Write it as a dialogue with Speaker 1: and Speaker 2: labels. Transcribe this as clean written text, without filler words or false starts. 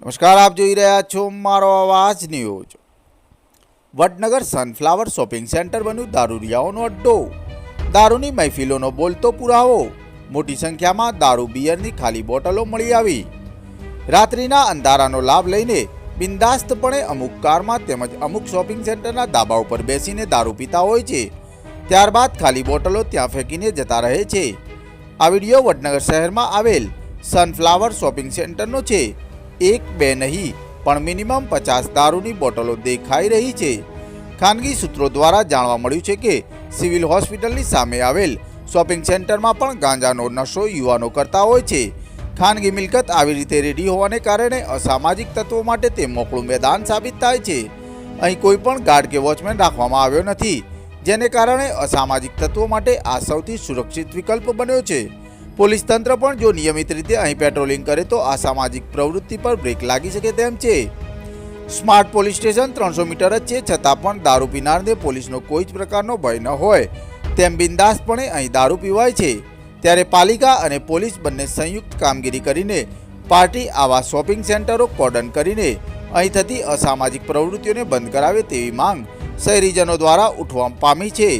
Speaker 1: નમસ્કાર, આપ જોઈ રહ્યા છો મારો અવાજ news. Vadnagar sunflower shopping centre બન્યું દારૂડિયાઓનો અડ્ડો। દારૂની મહેફિલોનો બોલતો પુરાવો। મોટી સંખ્યામાં દારૂ બિયરની ખાલી બોટલો મળી આવી। રાત્રિના અંધારાનો લાભ લઈને બિંદાસ્તપણે અમુક કારમાં તેમજ અમુક શોપિંગ સેન્ટરના ધાબા ઉપર બેસીને દારૂ પીતા હોય છે, ત્યારબાદ ખાલી બોટલો ત્યાં ફેંકીને જતા રહે છે। આ વિડીયો વડનગર શહેરમાં આવેલ સનફ્લાવર શોપિંગ સેન્ટરનો છે। એક બે નહીં પણ મિનિમમ 50 દારૂની બોટલો દેખાઈ રહી છે। ખાનગી સૂત્રો દ્વારા જાણવા મળ્યું છે કે સિવિલ હોસ્પિટલની સામે આવેલ શોપિંગ સેન્ટરમાં પણ ગાંજાનો નશો યુવાનો કરતા હોય છે। ખાનગી મિલકત આવી રીતે રેડી હોવાને કારણે અસામાજિક તત્વો માટે તે મોકળું મેદાન સાબિત થાય છે। અહીં કોઈ પણ ગાર્ડ કે વોચમેન રાખવામાં આવ્યો નથી, જેને કારણે અસામાજિક તત્વો માટે આ સૌથી સુરક્ષિત વિકલ્પ બન્યો છે। પોલીસ તંત્ર પણ જો નિયમિત રીતે અહીં પેટ્રોલિંગ કરે તો અસામાજિક પ્રવૃત્તિ પર બ્રેક લાગી શકે તેમ છે। સ્માર્ટ પોલીસ સ્ટેશન 300 મીટર જ છે, છતાં પણ દારૂ પીનારને પોલીસનો કોઈ જ પ્રકારનો ભય ન હોય તેમ બિંદાસપણે અહીં દારૂ પીવાય છે। ત્યારે પાલિકા અને પોલીસ બંને સંયુક્ત કામગીરી કરીને પાર્ટી આવા શોપિંગ સેન્ટરો કોર્ડન કરીને અહીં થતી અસામાજિક પ્રવૃત્તિઓને બંધ કરાવે તેવી માંગ શહેરીજનો દ્વારા ઉઠવા પામી છે।